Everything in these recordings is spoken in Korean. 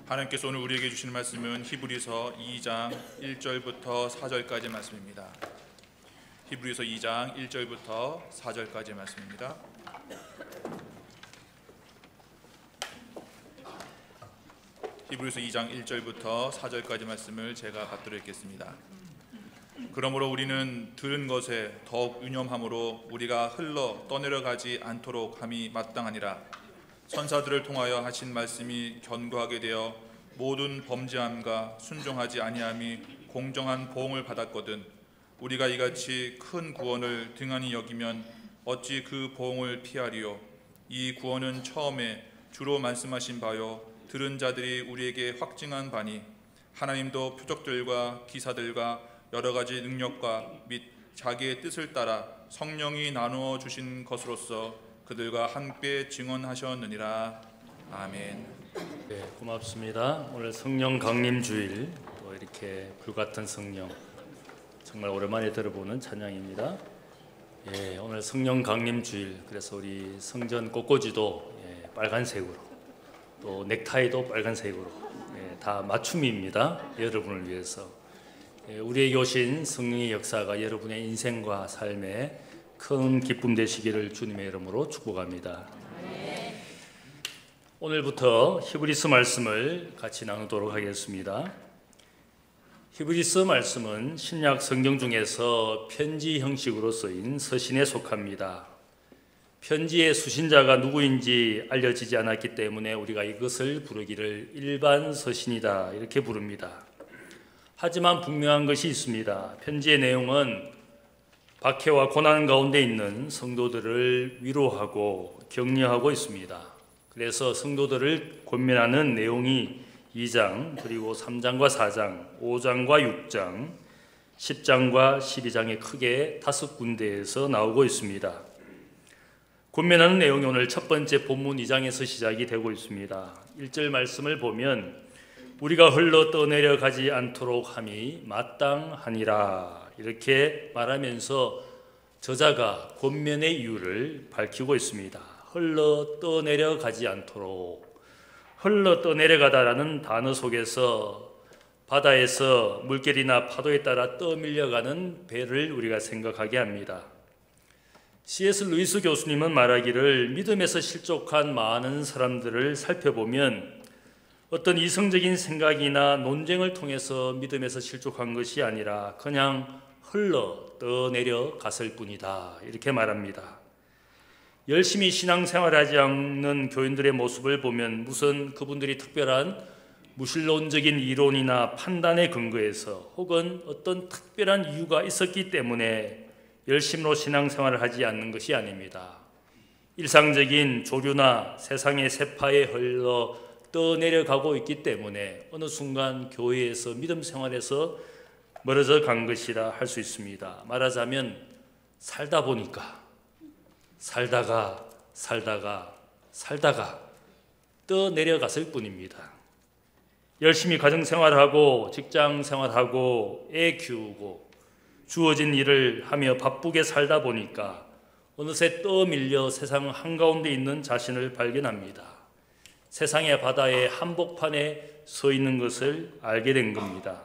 하나님께서 오늘 우리에게 주시는 말씀은 히브리서 2장 1절부터 4절까지 말씀입니다. 히브리서 2장 1절부터 4절까지 말씀입니다. 히브리서 2장 1절부터 4절까지 말씀을 제가 받도록 읽겠습니다. 그러므로 우리는 들은 것에 더욱 유념함으로 우리가 흘러 떠내려가지 않도록 함이 마땅하니라. 선사들을 통하여 하신 말씀이 견고하게 되어 모든 범죄함과 순종하지 아니함이 공정한 보응을 받았거든 우리가 이같이 큰 구원을 등한히 여기면 어찌 그 보응을 피하리요. 이 구원은 처음에 주로 말씀하신 바요 들은 자들이 우리에게 확증한 바니 하나님도 표적들과 기사들과 여러 가지 능력과 및 자기의 뜻을 따라 성령이 나누어 주신 것으로서 그들과 함께 증언하셨느니라. 아멘. 네, 고맙습니다. 오늘 성령 강림 주일, 또 이렇게 불같은 성령, 정말 오랜만에 들어보는 찬양입니다. 예, 오늘 성령 강림 주일, 그래서 우리 성전 꽃꽂이도 빨간색으로, 또 넥타이도 빨간색으로, 다 맞춤입니다. 여러분을 위해서. 우리에게 오신 성령의 역사가 여러분의 인생과 삶에 큰 기쁨 되시기를 주님의 이름으로 축복합니다. 오늘부터 히브리서 말씀을 같이 나누도록 하겠습니다. 히브리서 말씀은 신약 성경 중에서 편지 형식으로 쓰인 서신에 속합니다. 편지의 수신자가 누구인지 알려지지 않았기 때문에 우리가 이것을 부르기를 일반 서신이다 이렇게 부릅니다. 하지만 분명한 것이 있습니다. 편지의 내용은 박해와 고난 가운데 있는 성도들을 위로하고 격려하고 있습니다. 그래서 성도들을 권면하는 내용이 2장, 그리고 3장과 4장, 5장과 6장, 10장과 12장에 크게 5군데에서 나오고 있습니다. 권면하는 내용이 오늘 첫 번째 본문 2장에서 시작이 되고 있습니다. 1절 말씀을 보면 우리가 흘러 떠내려 가지 않도록 함이 마땅하니라 이렇게 말하면서 저자가 권면의 이유를 밝히고 있습니다. 흘러 떠내려 가지 않도록. 흘러 떠내려가다라는 단어 속에서 바다에서 물결이나 파도에 따라 떠밀려가는 배를 우리가 생각하게 합니다. C.S. 루이스 교수님은 말하기를 믿음에서 실족한 많은 사람들을 살펴보면 어떤 이성적인 생각이나 논쟁을 통해서 믿음에서 실족한 것이 아니라 그냥 흘러 떠내려 갔을 뿐이다 이렇게 말합니다. 열심히 신앙생활하지 않는 교인들의 모습을 보면 무슨 그분들이 특별한 무신론적인 이론이나 판단에 근거해서 혹은 어떤 특별한 이유가 있었기 때문에 열심으로 신앙생활을 하지 않는 것이 아닙니다. 일상적인 조류나 세상의 세파에 흘러 떠내려가고 있기 때문에 어느 순간 교회에서 믿음 생활에서 멀어져 간 것이라 할 수 있습니다. 말하자면 살다 보니까 살다가 떠내려갔을 뿐입니다. 열심히 가정생활하고 직장생활하고 애 키우고 주어진 일을 하며 바쁘게 살다 보니까 어느새 떠밀려 세상 한가운데 있는 자신을 발견합니다. 세상의 바다의 한복판에 서 있는 것을 알게 된 겁니다.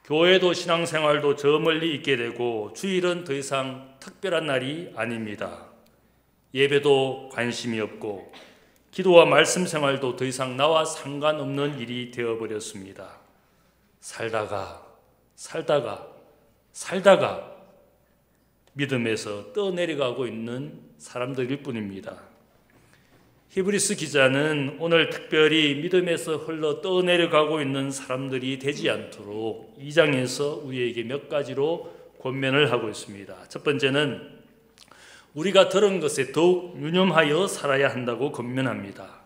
교회도 신앙생활도 저 멀리 있게 되고 주일은 더 이상 특별한 날이 아닙니다. 예배도 관심이 없고 기도와 말씀 생활도 더 이상 나와 상관없는 일이 되어버렸습니다. 살다가 믿음에서 떠내려가고 있는 사람들일 뿐입니다. 히브리서 기자는 오늘 특별히 믿음에서 흘러 떠내려가고 있는 사람들이 되지 않도록 2장에서 우리에게 몇 가지로 권면을 하고 있습니다. 첫 번째는 우리가 들은 것에 더욱 유념하여 살아야 한다고 권면합니다.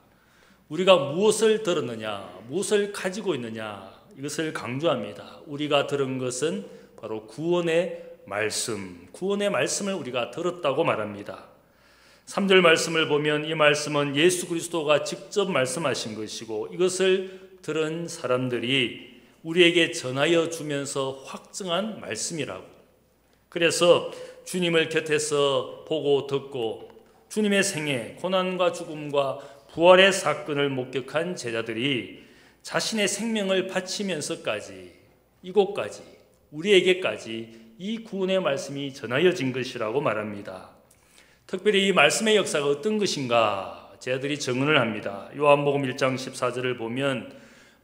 우리가 무엇을 들었느냐, 무엇을 가지고 있느냐 이것을 강조합니다. 우리가 들은 것은 바로 구원의 말씀을 우리가 들었다고 말합니다. 3절 말씀을 보면 이 말씀은 예수 그리스도가 직접 말씀하신 것이고 이것을 들은 사람들이 우리에게 전하여 주면서 확증한 말씀이라고. 그래서 주님을 곁에서 보고 듣고 주님의 생애, 고난과 죽음과 부활의 사건을 목격한 제자들이 자신의 생명을 바치면서까지 이곳까지 우리에게까지 이 구원의 말씀이 전하여진 것이라고 말합니다. 특별히 이 말씀의 역사가 어떤 것인가 제자들이 증언을 합니다. 요한복음 1장 14절을 보면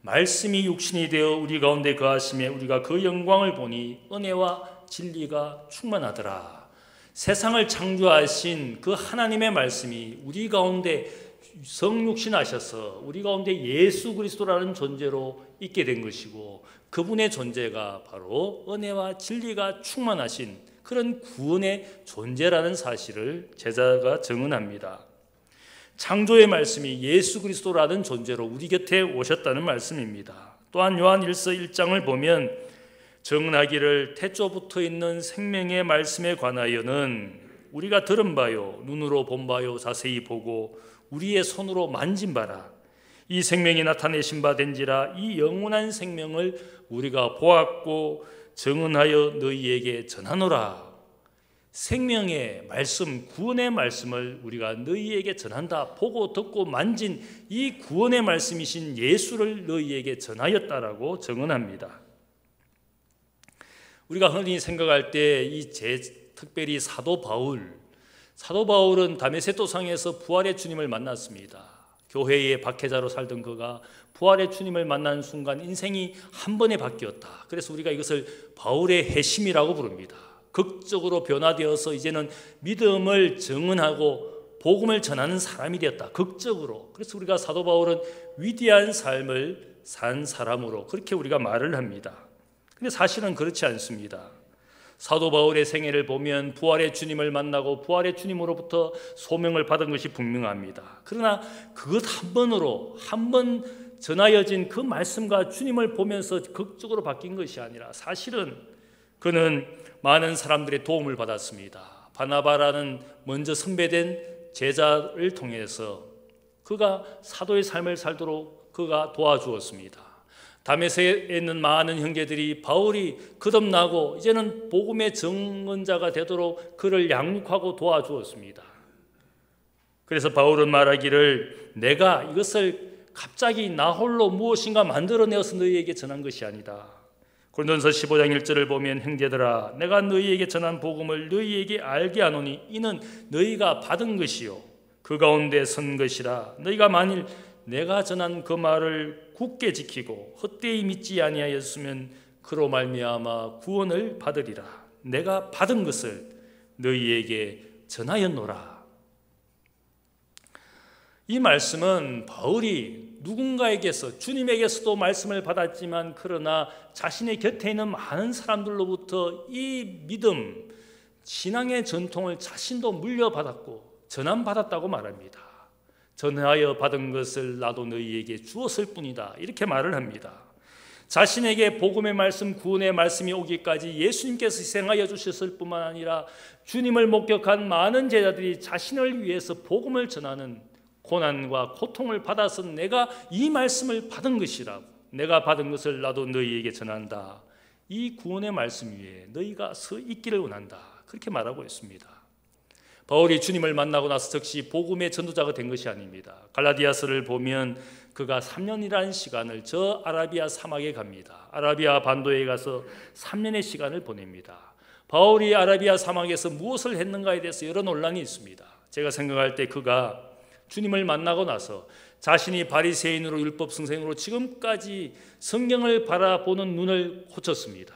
말씀이 육신이 되어 우리 가운데 거하심에 우리가 그 영광을 보니 은혜와 진리가 충만하더라. 세상을 창조하신 그 하나님의 말씀이 우리 가운데 성육신하셔서 우리 가운데 예수 그리스도라는 존재로 있게 된 것이고 그분의 존재가 바로 은혜와 진리가 충만하신 그런 구원의 존재라는 사실을 제자가 증언합니다. 창조의 말씀이 예수 그리스도라는 존재로 우리 곁에 오셨다는 말씀입니다. 또한 요한 1서 1장을 보면 증언하기를 태초부터 있는 생명의 말씀에 관하여는 우리가 들은 바요 눈으로 본 바요 자세히 보고 우리의 손으로 만진 바라 이 생명이 나타내신 바 된지라 이 영원한 생명을 우리가 보았고 증언하여 너희에게 전하노라. 생명의 말씀, 구원의 말씀을 우리가 너희에게 전한다. 보고 듣고 만진 이 구원의 말씀이신 예수를 너희에게 전하였다라고 증언합니다. 우리가 흔히 생각할 때 특별히 사도 바울은 다메섹도상에서 부활의 주님을 만났습니다. 교회의 박해자로 살던 그가 부활의 주님을 만난 순간 인생이 한 번에 바뀌었다. 그래서 우리가 이것을 바울의 회심이라고 부릅니다. 극적으로 변화되어서 이제는 믿음을 증언하고 복음을 전하는 사람이 되었다. 극적으로. 그래서 우리가 사도 바울은 위대한 삶을 산 사람으로 그렇게 우리가 말을 합니다. 근데 사실은 그렇지 않습니다. 사도 바울의 생애를 보면 부활의 주님을 만나고 부활의 주님으로부터 소명을 받은 것이 분명합니다. 그러나 그것 한 번 전하여진 그 말씀과 주님을 보면서 극적으로 바뀐 것이 아니라 사실은 그는 많은 사람들의 도움을 받았습니다. 바나바라는 먼저 선배된 제자를 통해서 그가 사도의 삶을 살도록 그가 도와주었습니다. 다메섹에 있는 많은 형제들이 바울이 거듭나고 이제는 복음의 증언자가 되도록 그를 양육하고 도와주었습니다. 그래서 바울은 말하기를 내가 이것을 갑자기 나 홀로 무엇인가 만들어내어서 너희에게 전한 것이 아니다. 고린도전서 15장 1절을 보면 형제들아 내가 너희에게 전한 복음을 너희에게 알게 하노니 이는 너희가 받은 것이요 그 가운데 선 것이라. 너희가 만일 내가 전한 그 말을 굳게 지키고 헛되이 믿지 아니하였으면 그로 말미암아 구원을 받으리라. 내가 받은 것을 너희에게 전하였노라. 이 말씀은 바울이 누군가에게서 주님에게서도 말씀을 받았지만 그러나 자신의 곁에 있는 많은 사람들로부터 이 믿음, 신앙의 전통을 자신도 물려받았고 전함받았다고 말합니다. 전하여 받은 것을 나도 너희에게 주었을 뿐이다. 이렇게 말을 합니다. 자신에게 복음의 말씀, 구원의 말씀이 오기까지 예수님께서 희생하여 주셨을 뿐만 아니라 주님을 목격한 많은 제자들이 자신을 위해서 복음을 전하는 고난과 고통을 받아서 내가 이 말씀을 받은 것이라고 내가 받은 것을 나도 너희에게 전한다. 이 구원의 말씀 위에 너희가 서 있기를 원한다. 그렇게 말하고 있습니다. 바울이 주님을 만나고 나서 즉시 복음의 전도자가 된 것이 아닙니다. 갈라디아서를 보면 그가 3년이라는 시간을 저 아라비아 사막에 갑니다. 아라비아 반도에 가서 3년의 시간을 보냅니다. 바울이 아라비아 사막에서 무엇을 했는가에 대해서 여러 논란이 있습니다. 제가 생각할 때 그가 주님을 만나고 나서 자신이 바리새인으로 율법 승생으로 지금까지 성경을 바라보는 눈을 고쳤습니다.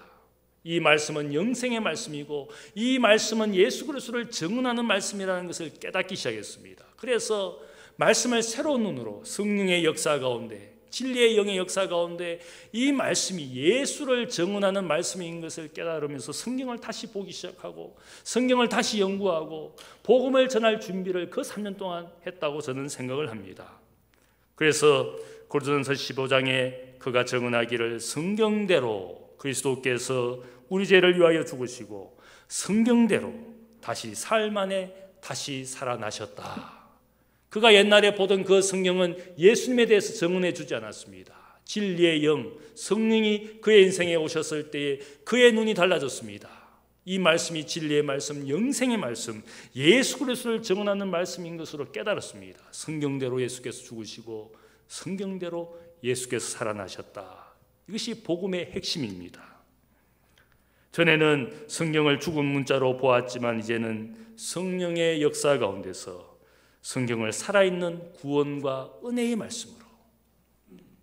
이 말씀은 영생의 말씀이고 이 말씀은 예수 그리스도를 증언하는 말씀이라는 것을 깨닫기 시작했습니다. 그래서 말씀을 새로운 눈으로 성령의 역사 가운데 진리의 영의 역사 가운데 이 말씀이 예수를 증언하는 말씀인 것을 깨달으면서 성경을 다시 보기 시작하고 성경을 다시 연구하고 복음을 전할 준비를 그 3년 동안 했다고 저는 생각을 합니다. 그래서 고린도전서 15장에 그가 증언하기를 성경대로 그리스도께서 우리 죄를 위하여 죽으시고 성경대로 다시 사흘 만에 다시 살아나셨다. 그가 옛날에 보던 그 성경은 예수님에 대해서 증언해 주지 않았습니다. 진리의 영, 성령이 그의 인생에 오셨을 때에 그의 눈이 달라졌습니다. 이 말씀이 진리의 말씀, 영생의 말씀, 예수 그리스도를 증언하는 말씀인 것으로 깨달았습니다. 성경대로 예수께서 죽으시고 성경대로 예수께서 살아나셨다. 이것이 복음의 핵심입니다. 전에는 성경을 죽은 문자로 보았지만 이제는 성령의 역사 가운데서 성경을 살아있는 구원과 은혜의 말씀으로,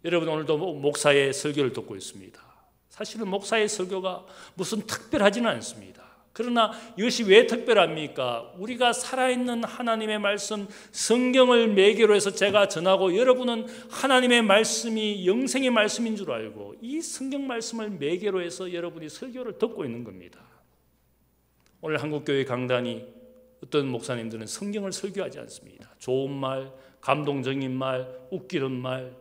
여러분 오늘도 목사의 설교를 듣고 있습니다. 사실은 목사의 설교가 무슨 특별하지는 않습니다. 그러나 이것이 왜 특별합니까? 우리가 살아있는 하나님의 말씀, 성경을 매개로 해서 제가 전하고 여러분은 하나님의 말씀이 영생의 말씀인 줄 알고 이 성경 말씀을 매개로 해서 여러분이 설교를 듣고 있는 겁니다. 오늘 한국교회 강단이 어떤 목사님들은 성경을 설교하지 않습니다. 좋은 말, 감동적인 말, 웃기는 말,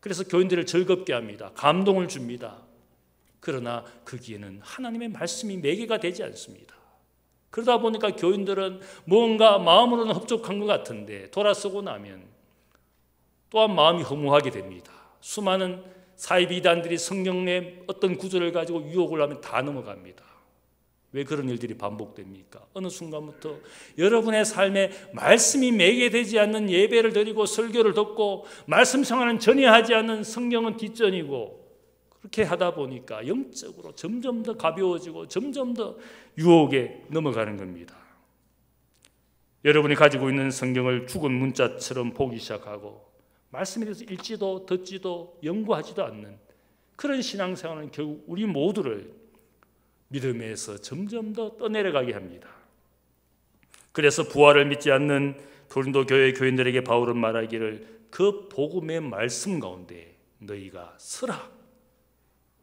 그래서 교인들을 즐겁게 합니다. 감동을 줍니다. 그러나 거기에는 하나님의 말씀이 매개가 되지 않습니다. 그러다 보니까 교인들은 뭔가 마음으로는 흡족한 것 같은데 돌아서고 나면 또한 마음이 허무하게 됩니다. 수많은 사이비단들이 성경의 어떤 구절을 가지고 유혹을 하면 다 넘어갑니다. 왜 그런 일들이 반복됩니까? 어느 순간부터 여러분의 삶에 말씀이 매개되지 않는 예배를 드리고 설교를 듣고 말씀 생활은 전혀 하지 않는 성경은 뒷전이고, 그렇게 하다 보니까 영적으로 점점 더 가벼워지고 점점 더 유혹에 넘어가는 겁니다. 여러분이 가지고 있는 성경을 죽은 문자처럼 보기 시작하고 말씀에 대해서 읽지도 듣지도 연구하지도 않는 그런 신앙생활은 결국 우리 모두를 믿음에서 점점 더 떠내려가게 합니다. 그래서 부활을 믿지 않는 고린도 교회 교인들에게 바울은 말하기를 그 복음의 말씀 가운데 너희가 서라.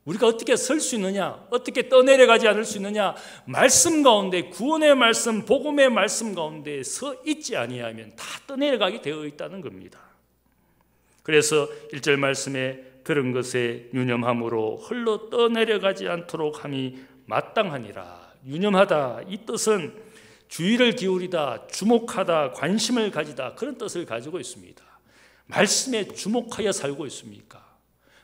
우리가 어떻게 설 수 있느냐? 어떻게 떠내려가지 않을 수 있느냐? 말씀 가운데, 구원의 말씀, 복음의 말씀 가운데 서 있지 아니하면 다 떠내려가게 되어 있다는 겁니다. 그래서 1절 말씀에 들은 것에 유념함으로 홀로 떠내려가지 않도록 함이 마땅하니라. 유념하다, 이 뜻은 주의를 기울이다, 주목하다, 관심을 가지다, 그런 뜻을 가지고 있습니다. 말씀에 주목하여 살고 있습니까?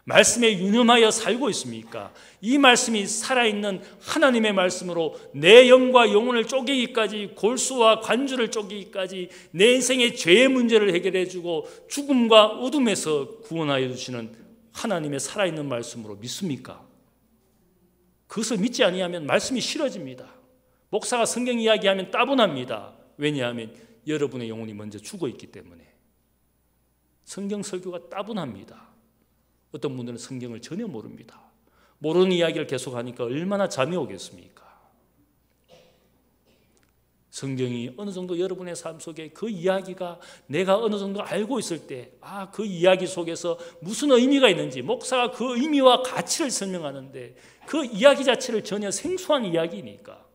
말씀에 유념하여 살고 있습니까? 이 말씀이 살아있는 하나님의 말씀으로 내 영과 영혼을 쪼개기까지, 골수와 관주를 쪼개기까지 내 인생의 죄의 문제를 해결해주고 죽음과 어둠에서 구원하여 주시는 하나님의 살아있는 말씀으로 믿습니까? 그것을 믿지 아니하면 말씀이 싫어집니다. 목사가 성경 이야기하면 따분합니다. 왜냐하면 여러분의 영혼이 먼저 죽어있기 때문에. 성경 설교가 따분합니다. 어떤 분들은 성경을 전혀 모릅니다. 모르는 이야기를 계속하니까 얼마나 잠이 오겠습니까? 성경이 어느 정도 여러분의 삶 속에 그 이야기가 내가 어느 정도 알고 있을 때, 그 이야기 속에서 무슨 의미가 있는지 목사가 그 의미와 가치를 설명하는데 그 이야기 자체를 전혀 생소한 이야기니까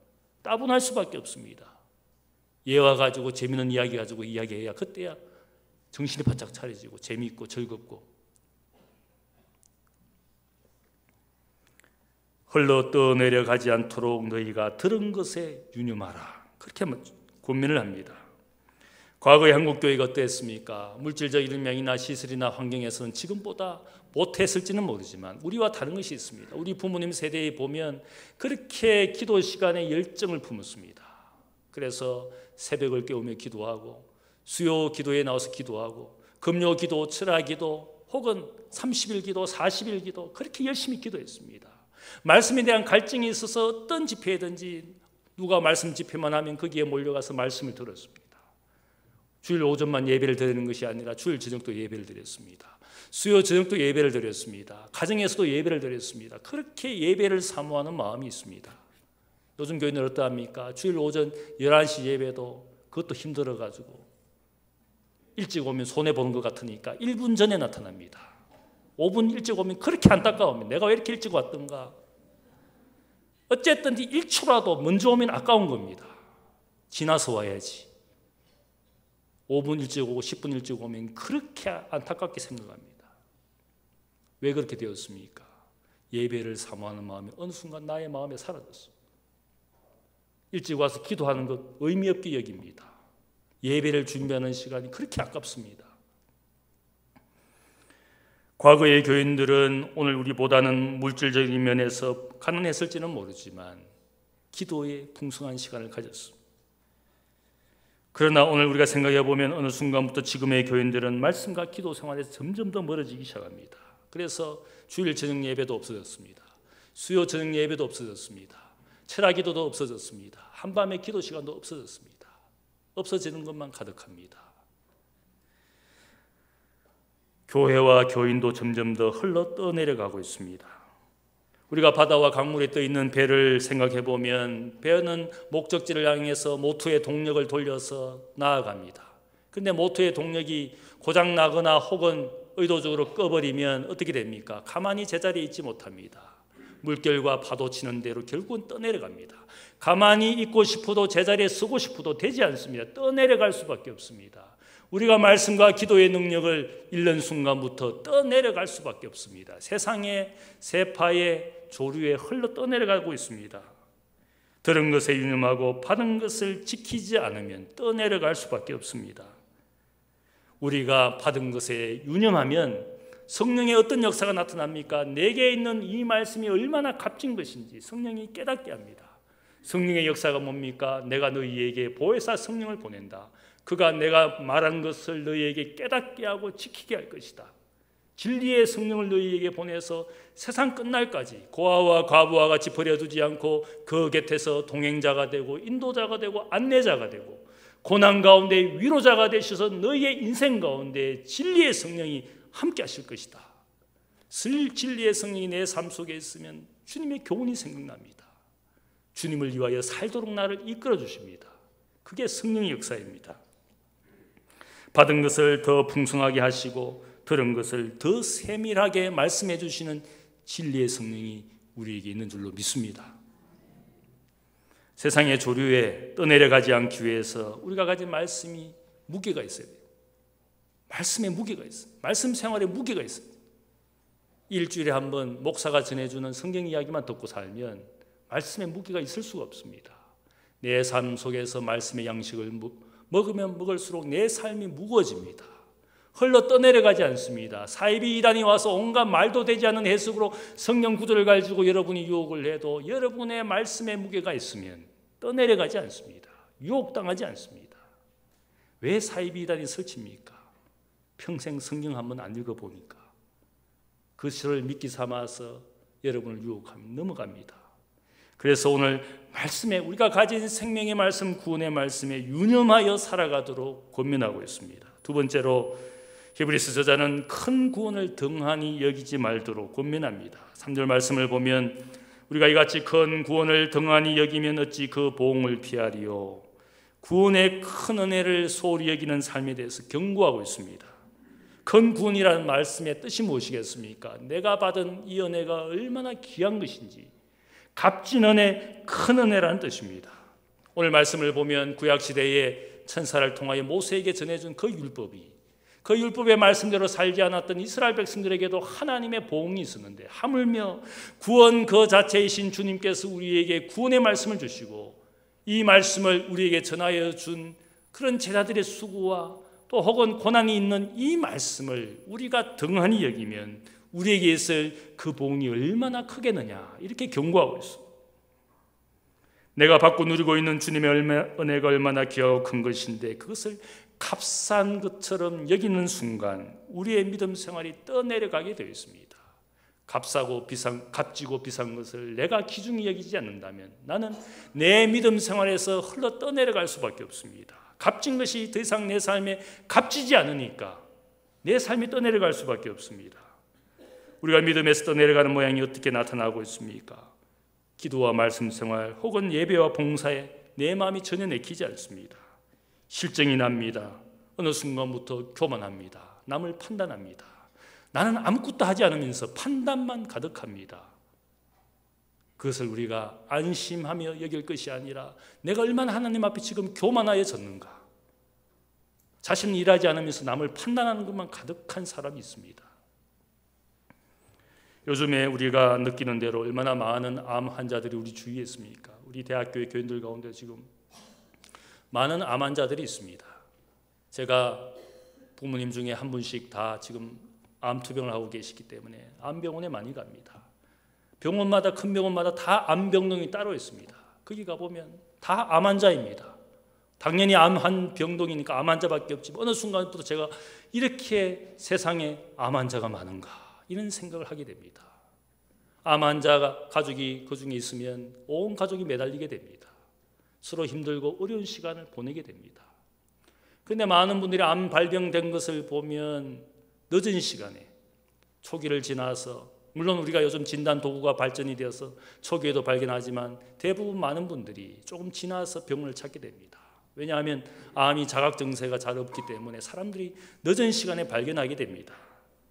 따분할 수밖에 없습니다. 예와 가지고 재미있는 이야기 가지고 이야기해야 그때야 정신이 바짝 차려지고 재미있고 즐겁고. 흘러 떠내려가지 않도록 너희가 들은 것에 유념하라. 그렇게 권면을 합니다. 과거의 한국교회가 어땠습니까? 물질적 일명이나 시설이나 환경에서는 지금보다 못했을지는 모르지만 우리와 다른 것이 있습니다. 우리 부모님 세대에 보면 그렇게 기도 시간에 열정을 품었습니다. 그래서 새벽을 깨우며 기도하고 수요 기도에 나와서 기도하고 금요 기도, 철야 기도 혹은 30일 기도, 40일 기도 그렇게 열심히 기도했습니다. 말씀에 대한 갈증이 있어서 어떤 집회든지 누가 말씀 집회만 하면 거기에 몰려가서 말씀을 들었습니다. 주일 오전만 예배를 드리는 것이 아니라 주일 저녁도 예배를 드렸습니다. 수요 저녁도 예배를 드렸습니다. 가정에서도 예배를 드렸습니다. 그렇게 예배를 사모하는 마음이 있습니다. 요즘 교인들 어떠합니까? 주일 오전 11시 예배도 그것도 힘들어가지고 일찍 오면 손해보는 것 같으니까 1분 전에 나타납니다. 5분 일찍 오면 그렇게 안타까우면 내가 왜 이렇게 일찍 왔던가. 어쨌든 1초라도 먼저 오면 아까운 겁니다. 지나서 와야지. 5분 일찍 오고 10분 일찍 오면 그렇게 안타깝게 생각합니다. 왜 그렇게 되었습니까? 예배를 사모하는 마음이 어느 순간 나의 마음에 사라졌습니다. 일찍 와서 기도하는 것 의미 없게 여깁니다. 예배를 준비하는 시간이 그렇게 아깝습니다. 과거의 교인들은 오늘 우리보다는 물질적인 면에서 가난했을지는 모르지만 기도에 풍성한 시간을 가졌습니다. 그러나 오늘 우리가 생각해 보면 어느 순간부터 지금의 교인들은 말씀과 기도 생활에서 점점 더 멀어지기 시작합니다. 그래서 주일 저녁 예배도 없어졌습니다. 수요 저녁 예배도 없어졌습니다. 철학 기도도 없어졌습니다. 한밤의 기도 시간도 없어졌습니다. 없어지는 것만 가득합니다. 교회와 교인도 점점 더 흘러 떠내려가고 있습니다. 우리가 바다와 강물에 떠 있는 배를 생각해 보면 배는 목적지를 향해서 모터의 동력을 돌려서 나아갑니다. 그런데 모터의 동력이 고장 나거나 혹은 의도적으로 꺼버리면 어떻게 됩니까? 가만히 제자리에 있지 못합니다. 물결과 파도 치는 대로 결국은 떠내려갑니다. 가만히 있고 싶어도 제자리에 서고 싶어도 되지 않습니다. 떠내려갈 수밖에 없습니다. 우리가 말씀과 기도의 능력을 잃는 순간부터 떠내려갈 수밖에 없습니다. 세상의 세파의 조류에 흘러 떠내려가고 있습니다. 들은 것에 유념하고 받은 것을 지키지 않으면 떠내려갈 수밖에 없습니다. 우리가 받은 것에 유념하면 성령의 어떤 역사가 나타납니까? 내게 있는 이 말씀이 얼마나 값진 것인지 성령이 깨닫게 합니다. 성령의 역사가 뭡니까? 내가 너희에게 보혜사 성령을 보낸다. 그가 내가 말한 것을 너희에게 깨닫게 하고 지키게 할 것이다. 진리의 성령을 너희에게 보내서 세상 끝날까지 고아와 과부와 같이 버려두지 않고 그 곁에서 동행자가 되고 인도자가 되고 안내자가 되고 고난 가운데 위로자가 되셔서 너희의 인생 가운데 진리의 성령이 함께 하실 것이다. 진리의 성령이 내 삶 속에 있으면 주님의 교훈이 생각납니다. 주님을 위하여 살도록 나를 이끌어 주십니다. 그게 성령의 역사입니다. 받은 것을 더 풍성하게 하시고 들은 것을 더 세밀하게 말씀해 주시는 진리의 성령이 우리에게 있는 줄로 믿습니다. 세상의 조류에 떠내려가지 않기 위해서 우리가 가진 말씀이 무게가 있어야 돼요. 말씀에 무게가 있어요. 말씀 생활에 무게가 있어요. 일주일에 한 번 목사가 전해주는 성경 이야기만 듣고 살면 말씀에 무게가 있을 수가 없습니다. 내 삶 속에서 말씀의 양식을 먹으면 먹을수록 내 삶이 무거워집니다. 흘러 떠내려가지 않습니다. 사이비 이단이 와서 온갖 말도 되지 않은 해석으로 성경 구절을 가지고 여러분이 유혹을 해도 여러분의 말씀의 무게가 있으면 떠내려가지 않습니다. 유혹당하지 않습니다. 왜 사이비 이단이 설칩니까? 평생 성경 한번 안 읽어보니까 그 시를 믿기 삼아서 여러분을 유혹하면 넘어갑니다. 그래서 오늘 말씀에 우리가 가진 생명의 말씀, 구원의 말씀에 유념하여 살아가도록 권면하고 있습니다. 두 번째로 히브리서 저자는 큰 구원을 등한히 여기지 말도록 권면합니다. 3절 말씀을 보면 우리가 이같이 큰 구원을 등한히 여기면 어찌 그 보응을 피하리요. 구원의 큰 은혜를 소홀히 여기는 삶에 대해서 경고하고 있습니다. 큰 구원이라는 말씀의 뜻이 무엇이겠습니까? 내가 받은 이 은혜가 얼마나 귀한 것인지 값진 은혜, 큰 은혜라는 뜻입니다. 오늘 말씀을 보면 구약시대에 천사를 통하여 모세에게 전해준 그 율법이 그 율법의 말씀대로 살지 않았던 이스라엘 백성들에게도 하나님의 보응이 있었는데 하물며 구원 그 자체이신 주님께서 우리에게 구원의 말씀을 주시고 이 말씀을 우리에게 전하여 준 그런 제자들의 수고와 또 혹은 고난이 있는 이 말씀을 우리가 등한히 여기면 우리에게 있을 그 보응이 얼마나 크겠느냐 이렇게 경고하고 있습니다. 내가 받고 누리고 있는 주님의 은혜가 얼마나 귀하고 큰 것인데 그것을 값싼 것처럼 여기는 순간 우리의 믿음 생활이 떠내려가게 되어 있습니다. 값지고 비싼 것을 내가 귀중히 여기지 않는다면 나는 내 믿음 생활에서 흘러 떠내려갈 수밖에 없습니다. 값진 것이 더 이상 내 삶에 값지지 않으니까 내 삶이 떠내려갈 수밖에 없습니다. 우리가 믿음에서 떠내려가는 모양이 어떻게 나타나고 있습니까? 기도와 말씀 생활 혹은 예배와 봉사에 내 마음이 전혀 내키지 않습니다. 실증이 납니다. 어느 순간부터 교만합니다. 남을 판단합니다. 나는 아무것도 하지 않으면서 판단만 가득합니다. 그것을 우리가 안심하며 여길 것이 아니라 내가 얼마나 하나님 앞에 지금 교만하여졌는가. 자신은 일하지 않으면서 남을 판단하는 것만 가득한 사람이 있습니다. 요즘에 우리가 느끼는 대로 얼마나 많은 암 환자들이 우리 주위에 있습니까? 우리 대학교의 교인들 가운데 지금 많은 암 환자들이 있습니다. 제가 부모님 중에 한 분씩 다 지금 암 투병을 하고 계시기 때문에 암병원에 많이 갑니다. 병원마다 큰 병원마다 다 암병동이 따로 있습니다. 거기 가보면 다 암 환자입니다. 당연히 암 병동이니까 암 환자밖에 없지만 어느 순간부터 제가 이렇게 세상에 암 환자가 많은가 이런 생각을 하게 됩니다. 암 환자가 가족이 그 중에 있으면 온 가족이 매달리게 됩니다. 서로 힘들고 어려운 시간을 보내게 됩니다. 그런데 많은 분들이 암 발병된 것을 보면 늦은 시간에 초기를 지나서, 물론 우리가 요즘 진단 도구가 발전이 되어서 초기에도 발견하지만 대부분 많은 분들이 조금 지나서 병을 찾게 됩니다. 왜냐하면 암이 자각 증세가 잘 없기 때문에 사람들이 늦은 시간에 발견하게 됩니다.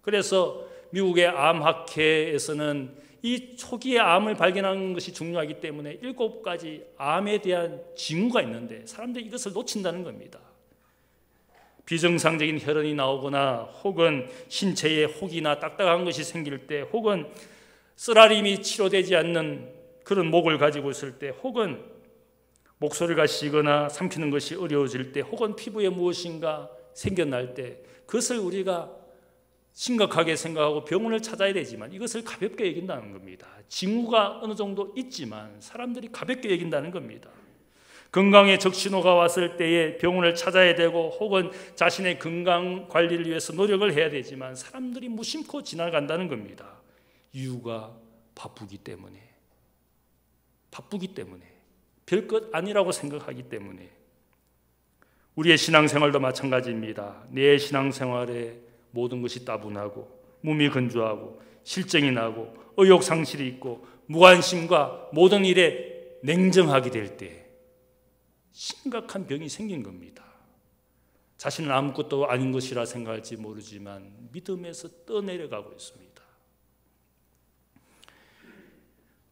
그래서 미국의 암학회에서는 이 초기에 암을 발견하는 것이 중요하기 때문에 7가지 암에 대한 징후가 있는데 사람들이 이것을 놓친다는 겁니다. 비정상적인 혈흔이 나오거나, 혹은 신체에 혹이나 딱딱한 것이 생길 때, 혹은 쓰라림이 치료되지 않는 그런 목을 가지고 있을 때, 혹은 목소리가 쉬거나 삼키는 것이 어려워질 때, 혹은 피부에 무엇인가 생겨날 때, 그것을 우리가 심각하게 생각하고 병원을 찾아야 되지만 이것을 가볍게 여긴다는 겁니다. 징후가 어느 정도 있지만 사람들이 가볍게 여긴다는 겁니다. 건강에 적신호가 왔을 때에 병원을 찾아야 되고, 혹은 자신의 건강 관리를 위해서 노력을 해야 되지만 사람들이 무심코 지나간다는 겁니다. 이유가 바쁘기 때문에, 별것 아니라고 생각하기 때문에. 우리의 신앙생활도 마찬가지입니다. 내 신앙생활에 모든 것이 따분하고 무미건조하고 실정이 나고 의욕상실이 있고 무관심과 모든 일에 냉정하게 될 때 심각한 병이 생긴 겁니다. 자신은 아무것도 아닌 것이라 생각할지 모르지만 믿음에서 떠내려가고 있습니다.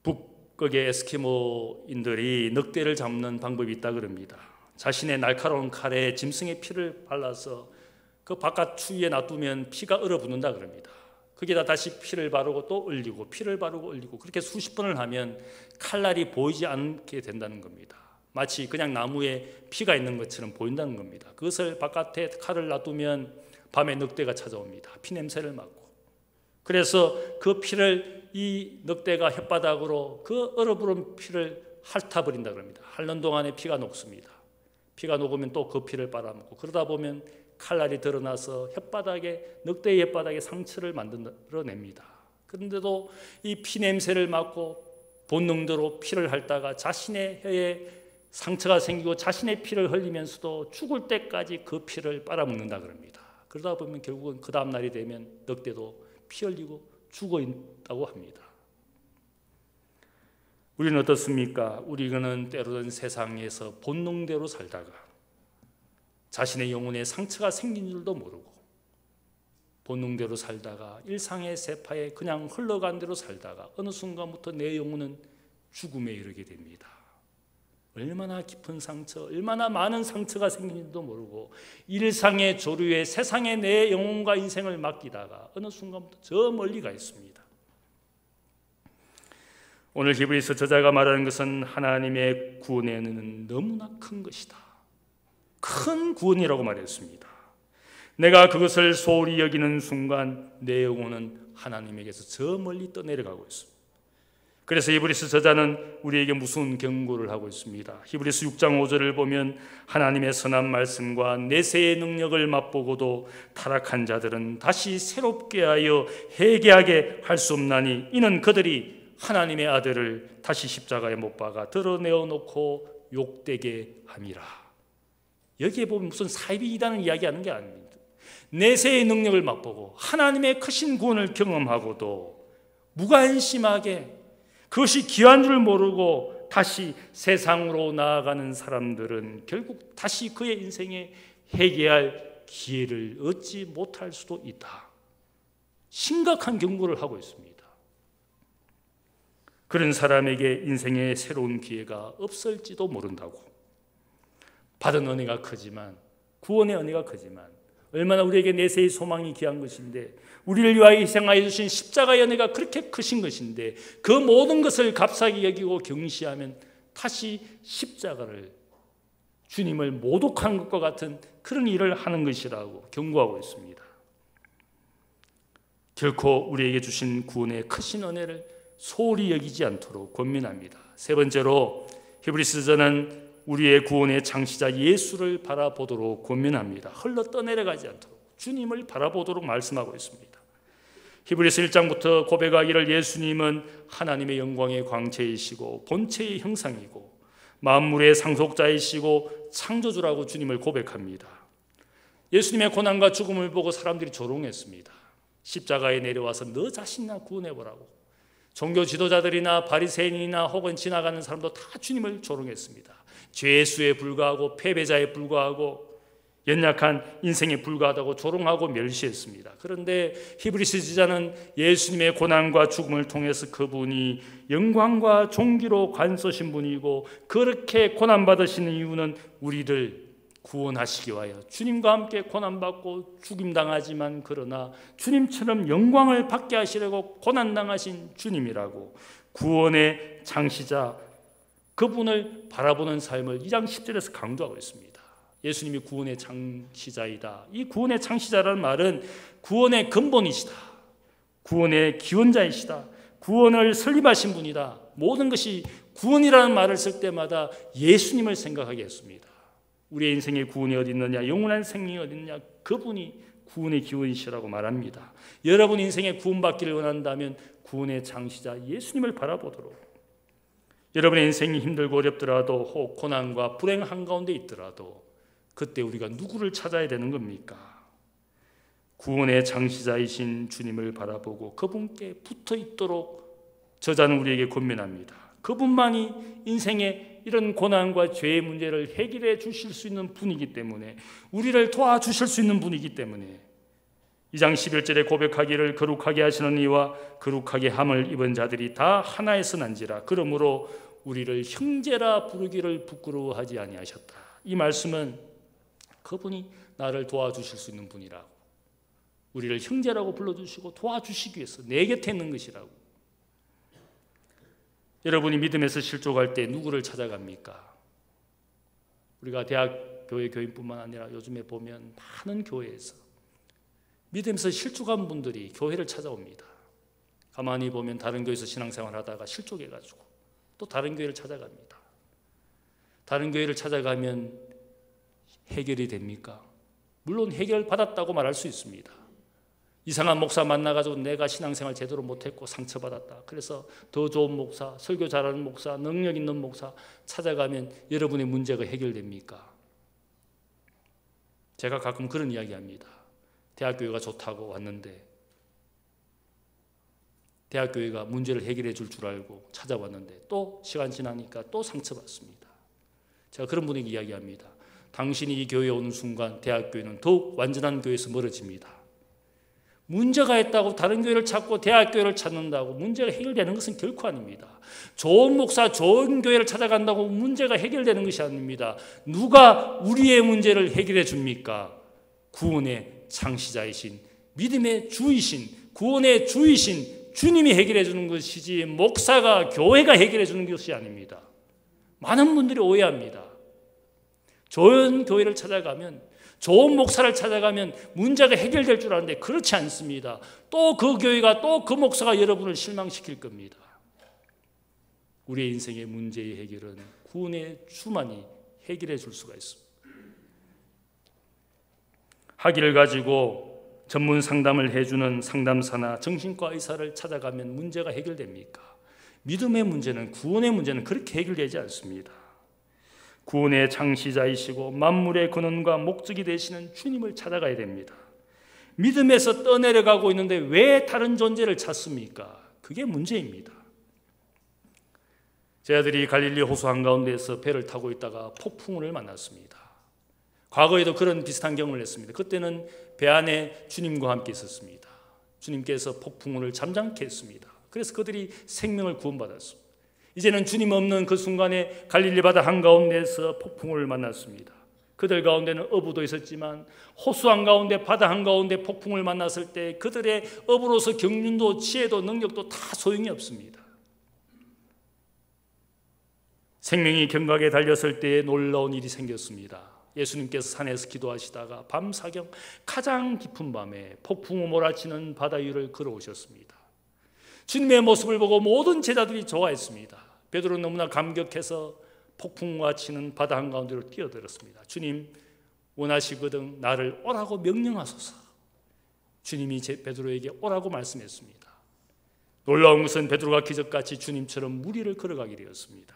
북극의 에스키모인들이 늑대를 잡는 방법이 있다 그럽니다. 자신의 날카로운 칼에 짐승의 피를 발라서 그 바깥 추위에 놔두면 피가 얼어붙는다 그럽니다. 거기다 다시 피를 바르고 또 얼리고, 피를 바르고 얼리고, 그렇게 수십 번을 하면 칼날이 보이지 않게 된다는 겁니다. 마치 그냥 나무에 피가 있는 것처럼 보인다는 겁니다. 그것을 바깥에 칼을 놔두면 밤에 늑대가 찾아옵니다. 피 냄새를 맡고. 그래서 그 피를 이 늑대가 혓바닥으로 그 얼어붙은 피를 핥아버린다 그럽니다. 핥는 동안에 피가 녹습니다. 피가 녹으면 또 그 피를 빨아먹고, 그러다 보면 칼날이 드러나서 늑대의 혓바닥에 상처를 만들어냅니다. 그런데도 이 피 냄새를 맡고 본능대로 피를 핥다가 자신의 혀에 상처가 생기고 자신의 피를 흘리면서도 죽을 때까지 그 피를 빨아먹는다 그럽니다. 그러다 보면 결국은 그 다음 날이 되면 늑대도 피 흘리고 죽어 있다고 합니다. 우리는 어떻습니까? 우리는 때로는 세상에서 본능대로 살다가 자신의 영혼에 상처가 생긴 줄도 모르고 본능대로 살다가 일상의 세파에 그냥 흘러간 대로 살다가 어느 순간부터 내 영혼은 죽음에 이르게 됩니다. 얼마나 깊은 상처, 얼마나 많은 상처가 생긴지도 모르고 일상의 조류에 세상에 내 영혼과 인생을 맡기다가 어느 순간부터 저 멀리 가 있습니다. 오늘 히브리서 저자가 말하는 것은 하나님의 구원에는 너무나 큰 것이다. 큰 구원이라고 말했습니다. 내가 그것을 소홀히 여기는 순간 내 영혼은 하나님에게서 저 멀리 떠내려가고 있습니다. 그래서 히브리서 저자는 우리에게 무슨 경고를 하고 있습니다. 히브리서 6장 5절을 보면 하나님의 선한 말씀과 내세의 능력을 맛보고도 타락한 자들은 다시 새롭게 하여 회개하게 할 수 없나니 이는 그들이 하나님의 아들을 다시 십자가에 못 박아 드러내어 놓고 욕되게 함이라. 여기에 보면 무슨 사이비 이단을 이야기하는 게 아닙니다. 내세의 능력을 맛보고 하나님의 크신 구원을 경험하고도 무관심하게 그것이 귀한 줄 모르고 다시 세상으로 나아가는 사람들은 결국 다시 그의 인생에 회개할 기회를 얻지 못할 수도 있다. 심각한 경고를 하고 있습니다. 그런 사람에게 인생의 새로운 기회가 없을지도 모른다고. 받은 은혜가 크지만, 구원의 은혜가 크지만 얼마나 우리에게 내세의 소망이 귀한 것인데, 우리를 위하여 희생하여 주신 십자가의 은혜가 그렇게 크신 것인데 그 모든 것을 값싸게 여기고 경시하면 다시 십자가를, 주님을 모독한 것과 같은 그런 일을 하는 것이라고 경고하고 있습니다. 결코 우리에게 주신 구원의 크신 은혜를 소홀히 여기지 않도록 권면합니다. 세 번째로 히브리서는 우리의 구원의 창시자 예수를 바라보도록 권면합니다. 흘러 떠내려가지 않도록 주님을 바라보도록 말씀하고 있습니다. 히브리서 1장부터 고백하기를 예수님은 하나님의 영광의 광채이시고 본체의 형상이고 만물의 상속자이시고 창조주라고 주님을 고백합니다. 예수님의 고난과 죽음을 보고 사람들이 조롱했습니다. 십자가에 내려와서 너 자신이나 구원해보라고. 종교 지도자들이나 바리새인이나 혹은 지나가는 사람도 다 주님을 조롱했습니다. 죄수에 불과하고 패배자에 불과하고 연약한 인생에 불과하다고 조롱하고 멸시했습니다. 그런데 히브리서 지자는 예수님의 고난과 죽음을 통해서 그분이 영광과 존귀로 관서신 분이고 그렇게 고난받으시는 이유는 우리를 구원하시기 위하여 주님과 함께 고난받고 죽임당하지만 그러나 주님처럼 영광을 받게 하시려고 고난당하신 주님이라고 구원의 창시자 그분을 바라보는 삶을 2장 10절에서 강조하고 있습니다. 예수님이 구원의 창시자이다. 이 구원의 창시자라는 말은 구원의 근본이시다. 구원의 기원자이시다. 구원을 설립하신 분이다. 모든 것이 구원이라는 말을 쓸 때마다 예수님을 생각하게 했습니다. 우리의 인생의 구원이 어디 있느냐, 영원한 생명이 어디 있느냐, 그분이 구원의 기원이시라고 말합니다. 여러분 인생의 구원받기를 원한다면 구원의 창시자 예수님을 바라보도록, 여러분의 인생이 힘들고 어렵더라도 혹 고난과 불행 한가운데 있더라도 그때 우리가 누구를 찾아야 되는 겁니까? 구원의 창시자이신 주님을 바라보고 그분께 붙어 있도록 저자는 우리에게 권면합니다. 그분만이 인생의 이런 고난과 죄의 문제를 해결해 주실 수 있는 분이기 때문에, 우리를 도와주실 수 있는 분이기 때문에 2장 11절에 고백하기를 거룩하게 하시는 이와 거룩하게 함을 입은 자들이 다 하나에서 난지라. 그러므로 우리를 형제라 부르기를 부끄러워하지 아니하셨다. 이 말씀은 그분이 나를 도와주실 수 있는 분이라고, 우리를 형제라고 불러주시고 도와주시기 위해서 내 곁에 있는 것이라고. 여러분이 믿음에서 실족할 때 누구를 찾아갑니까? 우리가 대학교회 교인뿐만 아니라 요즘에 보면 많은 교회에서 믿음에서 실족한 분들이 교회를 찾아옵니다. 가만히 보면 다른 교회에서 신앙생활 하다가 실족해가지고 또 다른 교회를 찾아갑니다. 다른 교회를 찾아가면 해결이 됩니까? 물론 해결받았다고 말할 수 있습니다. 이상한 목사 만나가지고 내가 신앙생활 제대로 못했고 상처받았다, 그래서 더 좋은 목사, 설교 잘하는 목사, 능력 있는 목사 찾아가면 여러분의 문제가 해결됩니까? 제가 가끔 그런 이야기합니다. 대학교회가 좋다고 왔는데, 대학교회가 문제를 해결해 줄 줄 알고 찾아왔는데 또 시간 지나니까 또 상처받습니다. 제가 그런 분에게 이야기합니다. 당신이 이 교회에 오는 순간 대학교회는 더욱 완전한 교회에서 멀어집니다. 문제가 있다고 다른 교회를 찾고 대학교회를 찾는다고 문제가 해결되는 것은 결코 아닙니다. 좋은 목사, 좋은 교회를 찾아간다고 문제가 해결되는 것이 아닙니다. 누가 우리의 문제를 해결해 줍니까? 구원의 창시자이신, 믿음의 주이신, 구원의 주이신 주님이 해결해 주는 것이지 목사가, 교회가 해결해 주는 것이 아닙니다. 많은 분들이 오해합니다. 좋은 교회를 찾아가면, 좋은 목사를 찾아가면 문제가 해결될 줄 아는데 그렇지 않습니다. 또 그 교회가, 또 그 목사가 여러분을 실망시킬 겁니다. 우리의 인생의 문제의 해결은 구원의 주만이 해결해 줄 수가 있습니다. 학위를 가지고 전문 상담을 해주는 상담사나 정신과 의사를 찾아가면 문제가 해결됩니까? 믿음의 문제는, 구원의 문제는 그렇게 해결되지 않습니다. 구원의 창시자이시고 만물의 근원과 목적이 되시는 주님을 찾아가야 됩니다. 믿음에서 떠내려가고 있는데 왜 다른 존재를 찾습니까? 그게 문제입니다. 제 아들이 갈릴리 호수 한가운데에서 배를 타고 있다가 폭풍우를 만났습니다. 과거에도 그런 비슷한 경험을 했습니다. 그때는 배 안에 주님과 함께 있었습니다. 주님께서 폭풍우를 잠잠케 했습니다. 그래서 그들이 생명을 구원받았습니다. 이제는 주님 없는 그 순간에 갈릴리 바다 한가운데에서 폭풍우를 만났습니다. 그들 가운데는 어부도 있었지만 호수 한가운데, 바다 한가운데 폭풍을 만났을 때 그들의 어부로서 경륜도 지혜도 능력도 다 소용이 없습니다. 생명이 경각에 달렸을 때에 놀라운 일이 생겼습니다. 예수님께서 산에서 기도하시다가 밤사경 가장 깊은 밤에 폭풍우 몰아치는 바다 위를 걸어오셨습니다. 주님의 모습을 보고 모든 제자들이 좋아했습니다. 베드로는 너무나 감격해서 폭풍과 치는 바다 한가운데로 뛰어들었습니다. 주님, 원하시거든 나를 오라고 명령하소서. 주님이 베드로에게 오라고 말씀했습니다. 놀라운 것은 베드로가 기적같이 주님처럼 물 위를 걸어가게 되었습니다.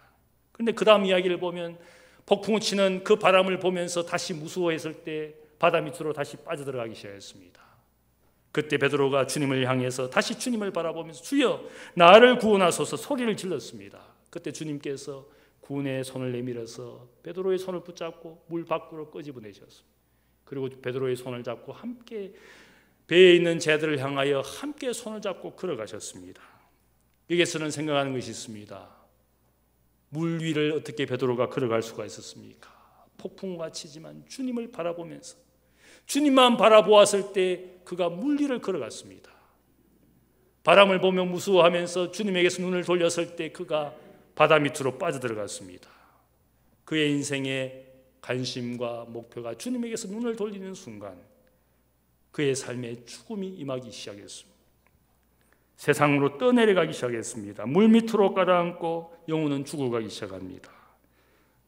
그런데 그 다음 이야기를 보면 폭풍우 치는 그 바람을 보면서 다시 무서워했을 때 바다 밑으로 다시 빠져들어가기 시작했습니다. 그때 베드로가 주님을 향해서 다시 주님을 바라보면서 주여 나를 구원하소서 소리를 질렀습니다. 그때 주님께서 구원의 손을 내밀어서 베드로의 손을 붙잡고 물 밖으로 끄집어내셨습니다. 그리고 베드로의 손을 잡고 함께 배에 있는 제자들을 향하여 함께 손을 잡고 걸어가셨습니다. 여기에서는 생각하는 것이 있습니다. 물 위를 어떻게 베드로가 걸어갈 수가 있었습니까? 폭풍우가 치지만 주님을 바라보면서 주님만 바라보았을 때 그가 물 위를 걸어갔습니다. 바람을 보며 무서워하면서 주님에게서 눈을 돌렸을 때 그가 바다 밑으로 빠져들어갔습니다. 그의 인생의 관심과 목표가 주님에게서 눈을 돌리는 순간 그의 삶에 죽음이 임하기 시작했습니다. 세상으로 떠내려가기 시작했습니다. 물 밑으로 가라앉고 영혼은 죽어가기 시작합니다.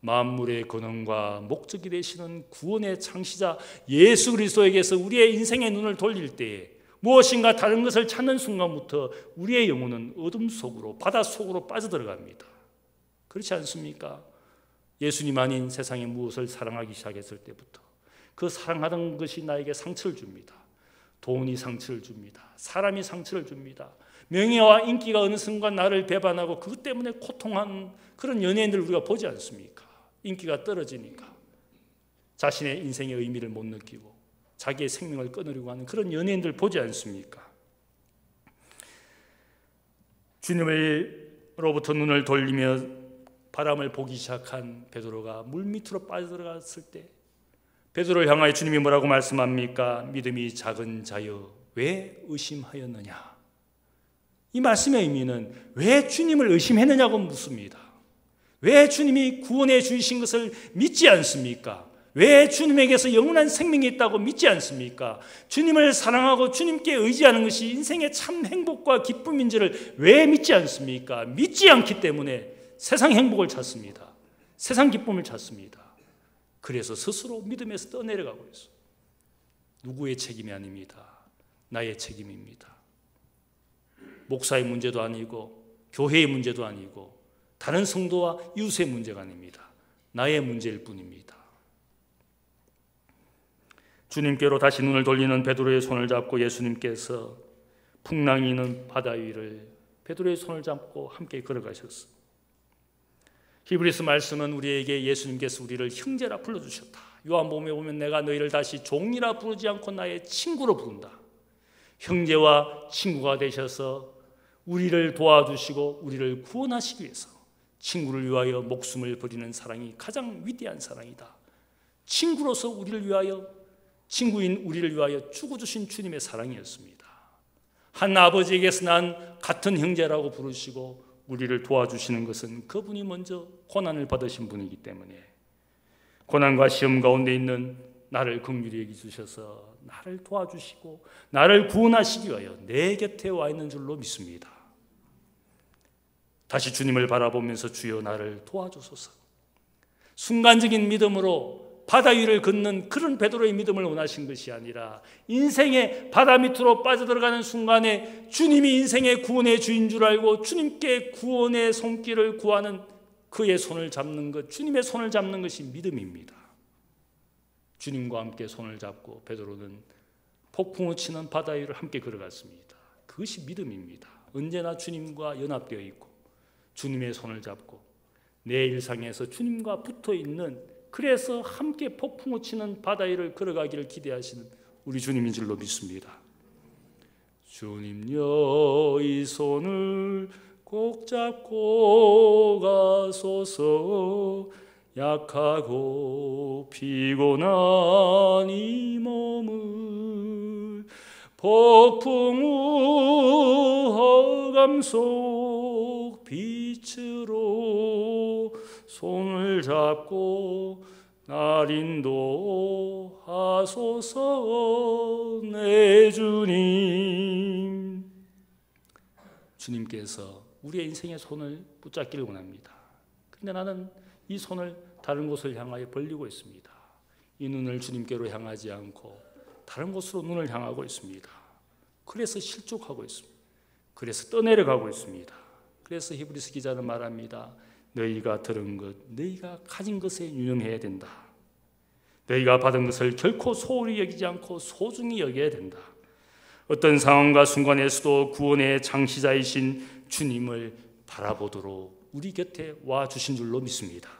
만물의 근원과 목적이 되시는 구원의 창시자 예수 그리스도에게서 우리의 인생의 눈을 돌릴 때에 무엇인가 다른 것을 찾는 순간부터 우리의 영혼은 어둠 속으로 바다 속으로 빠져들어갑니다. 그렇지 않습니까? 예수님 아닌 세상에 무엇을 사랑하기 시작했을 때부터 그 사랑하던 것이 나에게 상처를 줍니다. 돈이 상처를 줍니다. 사람이 상처를 줍니다. 명예와 인기가 어느 순간 나를 배반하고 그것 때문에 고통한 그런 연예인들 우리가 보지 않습니까? 인기가 떨어지니까 자신의 인생의 의미를 못 느끼고 자기의 생명을 끊으려고 하는 그런 연예인들 보지 않습니까? 주님으로부터 눈을 돌리며 바람을 보기 시작한 베드로가 물 밑으로 빠져들어갔을 때 베드로를 향하여 주님이 뭐라고 말씀합니까? 믿음이 작은 자여 왜 의심하였느냐? 이 말씀의 의미는 왜 주님을 의심했느냐고 묻습니다. 왜 주님이 구원해 주신 것을 믿지 않습니까? 왜 주님에게서 영원한 생명이 있다고 믿지 않습니까? 주님을 사랑하고 주님께 의지하는 것이 인생의 참 행복과 기쁨인 줄을 왜 믿지 않습니까? 믿지 않기 때문에 세상 행복을 찾습니다. 세상 기쁨을 찾습니다. 그래서 스스로 믿음에서 떠내려가고 있어요. 누구의 책임이 아닙니다. 나의 책임입니다. 목사의 문제도 아니고 교회의 문제도 아니고 다른 성도와 이웃의 문제가 아닙니다. 나의 문제일 뿐입니다. 주님께로 다시 눈을 돌리는 베드로의 손을 잡고 예수님께서 풍랑이 있는 바다 위를 베드로의 손을 잡고 함께 걸어가셨습니다. 히브리서 말씀은 우리에게 예수님께서 우리를 형제라 불러주셨다. 요한복음에 보면 내가 너희를 다시 종이라 부르지 않고 나의 친구로 부른다. 형제와 친구가 되셔서 우리를 도와주시고 우리를 구원하시기 위해서 친구를 위하여 목숨을 버리는 사랑이 가장 위대한 사랑이다. 친구로서 우리를 위하여 친구인 우리를 위하여 죽어주신 주님의 사랑이었습니다. 한 아버지에게서 난 같은 형제라고 부르시고 우리를 도와주시는 것은 그분이 먼저 고난을 받으신 분이기 때문에 고난과 시험 가운데 있는 나를 긍휼히 여기주셔서 나를 도와주시고 나를 구원하시기 위하여 내 곁에 와 있는 줄로 믿습니다. 다시 주님을 바라보면서 주여 나를 도와주소서. 순간적인 믿음으로 바다 위를 걷는 그런 베드로의 믿음을 원하신 것이 아니라 인생의 바다 밑으로 빠져들어가는 순간에 주님이 인생의 구원의 주인 줄 알고 주님께 구원의 손길을 구하는 그의 손을 잡는 것, 주님의 손을 잡는 것이 믿음입니다. 주님과 함께 손을 잡고 베드로는 폭풍우 치는 바다 위를 함께 걸어갔습니다. 그것이 믿음입니다. 언제나 주님과 연합되어 있고 주님의 손을 잡고 내 일상에서 주님과 붙어 있는, 그래서 함께 폭풍우 치는 바다 위를 걸어가기를 기대하시는 우리 주님인 줄로 믿습니다. 주님여 이 손을 꼭 잡고 가소서. 약하고 피곤한 이 몸을 폭풍우 허감 속 빛으로 손을 잡고 날 인도하소서. 내 주님, 주님께서 우리의 인생의 손을 붙잡기를 원합니다. 그런데 나는 이 손을 다른 곳을 향하여 벌리고 있습니다. 이 눈을 주님께로 향하지 않고 다른 곳으로 눈을 향하고 있습니다. 그래서 실족하고 있습니다. 그래서 떠내려가고 있습니다. 그래서 히브리서 기자는 말합니다. 너희가 들은 것, 너희가 가진 것에 유념해야 된다. 너희가 받은 것을 결코 소홀히 여기지 않고 소중히 여겨야 된다. 어떤 상황과 순간에서도 구원의 창시자이신 주님을 바라보도록 우리 곁에 와 주신 줄로 믿습니다.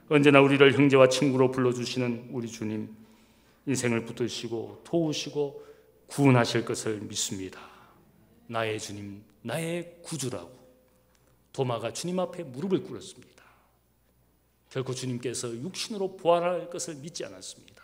언제나 우리를 형제와 친구로 불러주시는 우리 주님, 인생을 붙드시고 도우시고 구원하실 것을 믿습니다. 나의 주님, 나의 구주라고 도마가 주님 앞에 무릎을 꿇었습니다. 결코 주님께서 육신으로 부활할 것을 믿지 않았습니다.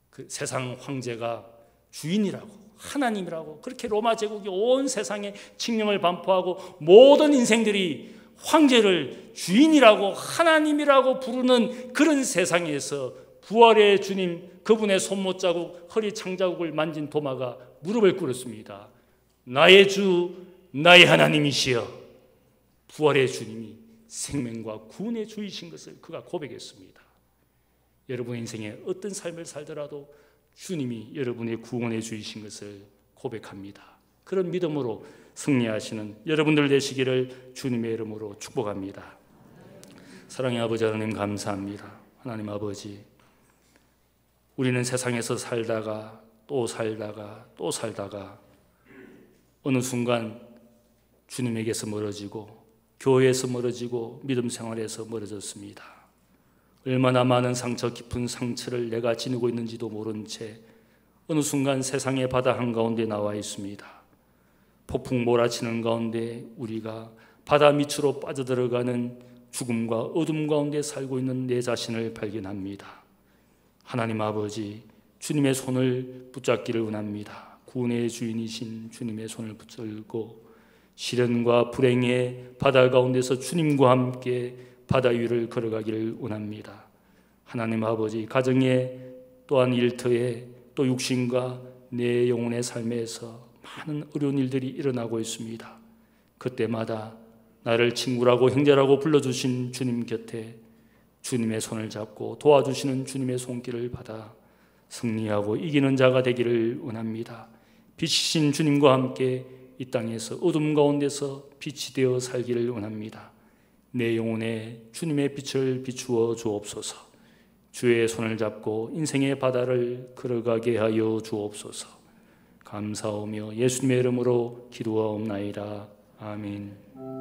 그 세상 황제가 주인이라고, 하나님이라고 그렇게 로마 제국이 온 세상에 칙령을 반포하고 모든 인생들이 황제를 주인이라고 하나님이라고 부르는 그런 세상에서 부활의 주님, 그분의 손못 자국, 허리 창자국을 만진 도마가 무릎을 꿇었습니다. 나의 주, 나의 하나님이시여. 부활의 주님이 생명과 구원의 주이신 것을 그가 고백했습니다. 여러분의 인생에 어떤 삶을 살더라도 주님이 여러분의 구원의 주이신 것을 고백합니다. 그런 믿음으로 승리하시는 여러분들 되시기를 주님의 이름으로 축복합니다. 사랑의 아버지 하나님 감사합니다. 하나님 아버지, 우리는 세상에서 살다가 또 살다가 또 살다가 어느 순간 주님에게서 멀어지고 교회에서 멀어지고 믿음 생활에서 멀어졌습니다. 얼마나 많은 상처 깊은 상처를 내가 지니고 있는지도 모른 채 어느 순간 세상의 바다 한가운데 나와 있습니다. 폭풍 몰아치는 가운데 우리가 바다 밑으로 빠져들어가는 죽음과 어둠 가운데 살고 있는 내 자신을 발견합니다. 하나님 아버지, 주님의 손을 붙잡기를 원합니다. 구원의 주인이신 주님의 손을 붙들고 시련과 불행의 바다 가운데서 주님과 함께 바다 위를 걸어가기를 원합니다. 하나님 아버지, 가정에 또한 일터에 또 육신과 내 영혼의 삶에서 많은 어려운 일들이 일어나고 있습니다. 그때마다 나를 친구라고 형제라고 불러주신 주님 곁에 주님의 손을 잡고 도와주시는 주님의 손길을 받아 승리하고 이기는 자가 되기를 원합니다. 빛이신 주님과 함께 이 땅에서 어둠 가운데서 빛이 되어 살기를 원합니다. 내 영혼에 주님의 빛을 비추어 주옵소서. 주의 손을 잡고 인생의 바다를 걸어가게 하여 주옵소서. 감사하며 예수님의 이름으로 기도하옵나이다. 아멘.